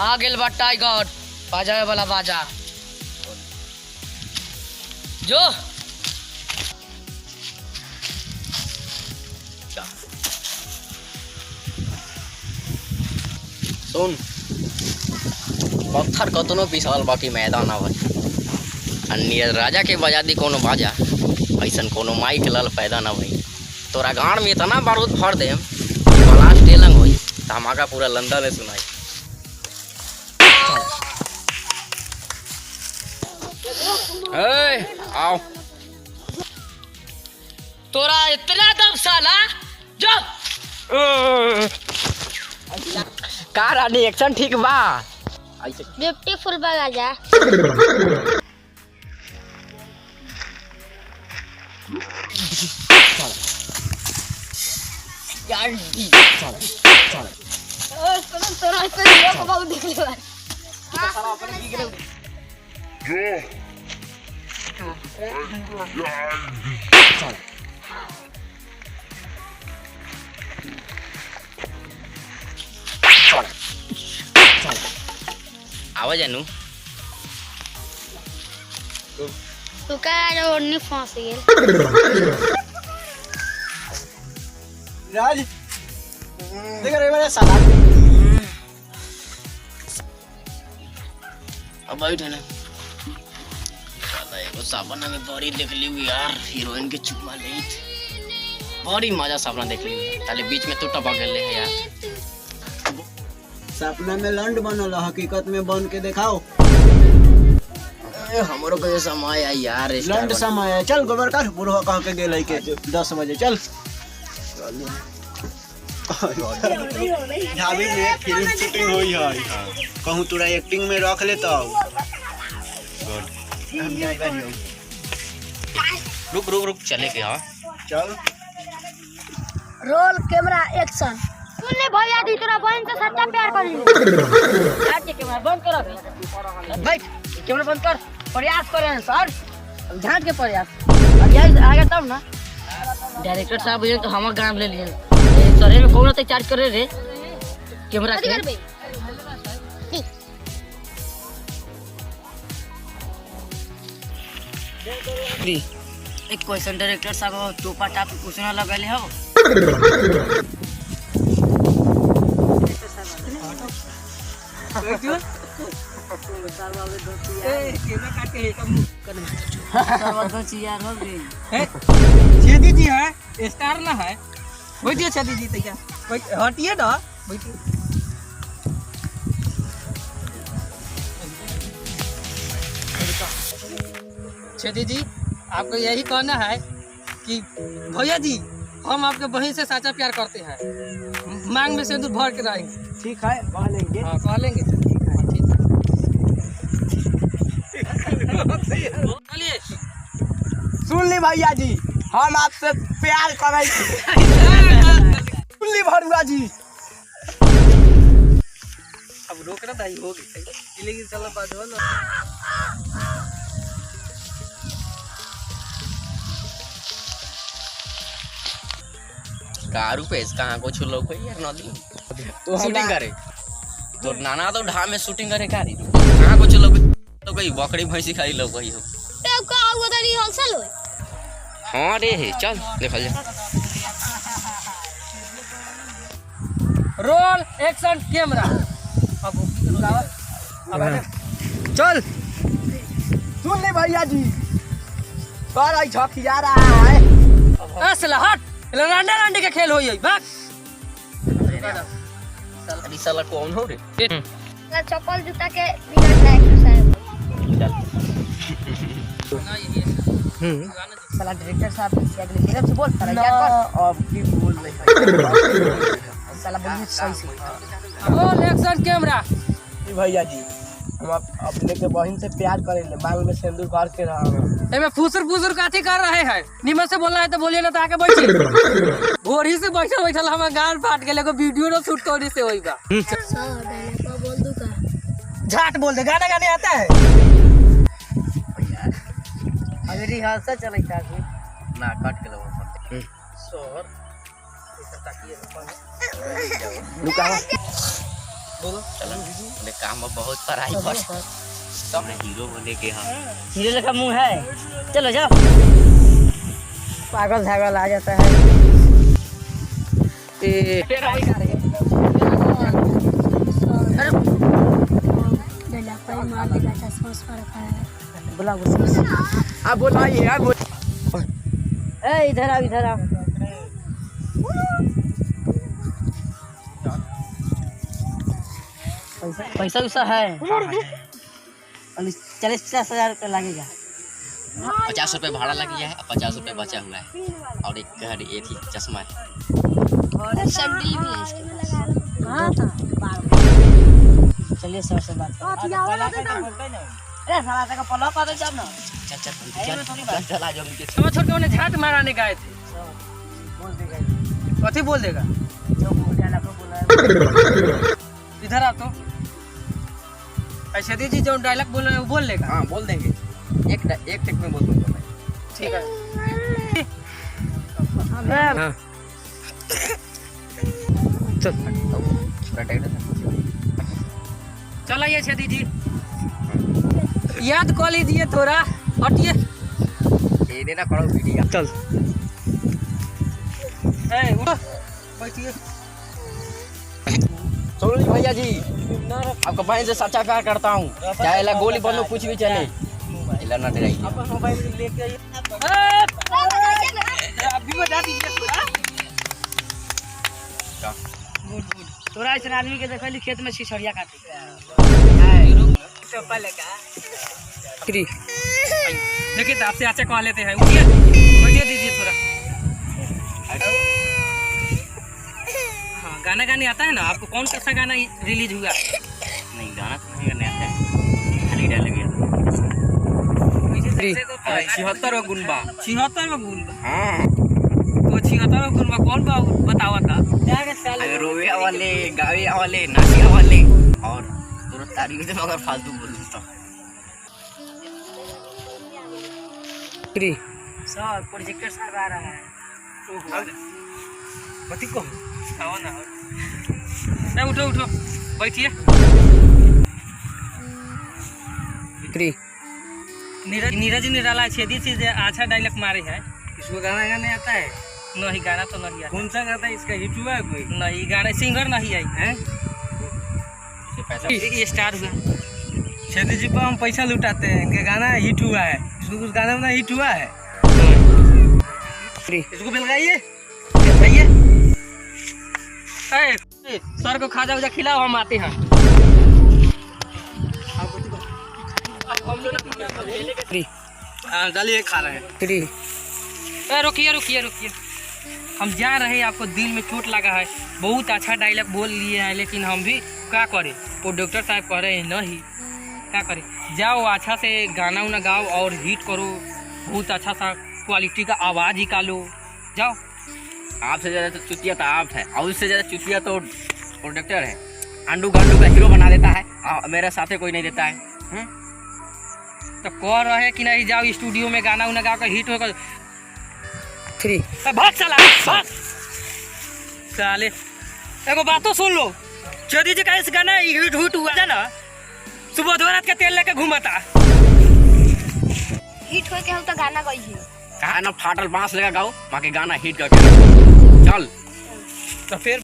आ गेल बा टाइगर बाजावे वाला बाजा जो सुन पत्थर कतनो विशाल बाकी मैदान भाई राजा के बजा दी कोनो बाजा ऐसा कोनो माई के लल पैदा ना भाई तोरा गाँव में इतना बारूद भर दे ब्लास्ट टेलंग होई धमाका पूरा लंदन में सुनाई। आओ तोरा इतना दम साला जो कार आने एक्शन ठीक बा ब्यूटीफुल बगा जा यार तोरा पे लोग बहुत देख ले साला अपने की गिरे आवाज जानू तू का ओढ़नी फंस गेल राज देख रे मेरे साला अब बैठ ना एगो सपना में बड़ी देख ली यार हीरोइन के चुम्मा ले बड़ी मजा सपना देख ली ताले बीच में तू टपक गेले है यार सपना में लंड बनल हकीकत में बन के दिखाओ हमरो के समय है यार लंड समय है चल गोबर कर बुढ़वा कह के गेलै के 10 बजे चल झाबी में फिल्म शूटिंग होई है कहूं तोरा एक्टिंग में रख ले तो हम जाई बारी रुक रुक रुक चले के हां चल रोल कैमरा एक्शन सुनले भैया दी तोरा बहन से सच्चा प्यार करी हट के कैमरा बंद कर अभी बैठ कैमरा बंद कर प्रयास कर रहे हैं सर झांक के प्रयास अब यही आगे तब ना डायरेक्टर साहब ये तो हम गांव ले लिए सर में कौन से चार्ज करे रे कैमरा के एक क्वेश्चन डायरेक्टर साहब टोपा टाप पूछना लगले हो छेदी जी है स्टार ना है बैठिए छेदी जी तैया हटिए ना बैठिए छेदी जी आपको यही कहना है कि भैया जी हम आपके बहन से सच्चा प्यार करते हैं मांग में सिंदूर भर के रहेंगे ठीक है कह लेंगे हाँ कह लेंगे चलिए सुन ली भैया जी हम आपसे प्यार करे सुन ली भरुआ जी अब रोक रहा था ही हो गई लेकिन चलो बात हो ना कारू पे कहाँ को छुलो कोई यार नदी तो शूटिंग करे तो नाना तो ढा में शूटिंग करे कारी कहाँ को छुलो तो कोई बकरी भैंसी खाई लो कोई हो तब का हुआ था रिहर्सल हो हां रे है चल देखल जा रोल एक्शन कैमरा अब चल सुन ले भैया जी बड़ा झकिया रहा है असला हट लंडा लंडे के खेल होई भाग अरे साला कौन हो रे ना चप्पल जूता के बिना एक्सरसाइज साला डायरेक्टर साहब अगले फिल्म से बोल साला क्या कर अब की बोल रहे साला बोलिए सही से रोल एक्शन कैमरा भैया जी हम अपने के बहन से प्यार करेंगे, मांग में सिंदूर भर के रहा। एमे फुसुर काथी कर रहे हैं? निमन से बोलना है तो बोलिए ना, तो आके बैठिए। भोरी से बैठल बैठल हमार गाल फाट गेल, एगो वीडियो ना शूट करे से होई बा। बोल दू का झाट बोल दे, गाना गाने आता है? अभी रिहर्सल चलता है ना कट के लो सर रुका बोलो चलो मेरे काम में बहुत पढ़ाई कर सब हीरो बने के हाँ हीरो लगा मुंह है। चलो जाओ। पागल धागल आ जाता है। बोला आप बोलाइए आप इधर आओ इधर आओ। पैसा वैसा है 40-50 हजार लगेगा। 50 रुपये भाड़ा लग गया है, 50 रुपये बचा हुआ है और एक घड़ी एक ही चश्मा है। सैंडल भी है इसके पास। चलिए सर से बात चला जो छोड़ के उन्हें झाट माराने गए थे। कथी बोल देगा? इधर आ तो ऐसे जी जो डायलॉग बोल रहे हैं वो बोल लेगा। हाँ बोल देंगे, एक टेक में बोल दूंगा मैं। ठीक है। हाँ। चल आइए छेदी जी, याद कर लीजिए थोड़ा। हटिए ये देना करो वीडियो। चल उठो बैठिए। सोनी भैया जी, आपका बहन से सच्चा प्यार करता हूँ, चाहे ला गोली बनो कुछ भी चले, ना डराइए। अभी बता दीजिए तोरा ऐसा आदमी के देखली खेत में सिसरिया काटे। देखिए तो आपसे अच्छा कह लेते हैं। उठिए बैठिए दीजिए थोड़ा। हाँ गाना गाने आता है ना आपको? कौन सा गाना रिलीज हुआ? नहीं गाना तो नहीं गाने आता है, खाली डायलॉग है। 76 गुण बा। 76 गुण बा। हाँ तो 76 गुण बा कौन बा बतावा था? रोवे वाले, गावे वाले, नाचे वाले और पूरा तारीफ से मगर फालतू बोल देता। सर प्रोजेक्टर सर आ रहा है। कथी को आओ ना ना, उठो उठो बैठिए। नीरज निराला छेदी से अच्छा डायलॉग मारे है। इसको गाना गाने आता है? नहीं गाना तो नहीं आता। कौन सा गाता है इसका? हिट हुआ है कोई? नहीं गाना सिंगर नहीं आई है। ये स्टार हुआ। छेदी जी पर हम पैसा लुटाते हैं कि गाना हिट हुआ है, इसको कुछ गाना में हिट हुआ है। इसको बेलगाइए। सर को खाजा उजा खिलाओ, हम आते हैं। डालिए खा रहे हैं। रुकिए रुकिए रुकिए, हम जा रहे हैं। आपको दिल में चोट लगा है, बहुत अच्छा डायलॉग बोल लिए हैं, लेकिन हम भी क्या करें? वो डॉक्टर साहब कह रहे हैं नहीं, क्या करें? जाओ अच्छा से गाना उना गाओ और हिट करो, बहुत अच्छा सा क्वालिटी का आवाज़ निकालो। जाओ। आपसे ज़्यादा तो चुतिया तो आप है, और उससे ज़्यादा चुतिया तो प्रोडक्टर है। अंडू गांडू का हीरो बना देता है, मेरे साथे कोई नहीं देता है। तो कह रहे हैं कि नहीं, जाओ स्टूडियो में गाना उना गा कर हिट होकर। भाग चला भाग साले। एगो बातों सुन लो, चौधरी जी का इस गाना हिट हुआ था ना, सुबह धोरात का तेल लेके घूमता। हिट हो के हम तो गाना गई है। कहा ना फाटल बांस लगा गाओ, माँ के गाना हिट करके चल। तो फिर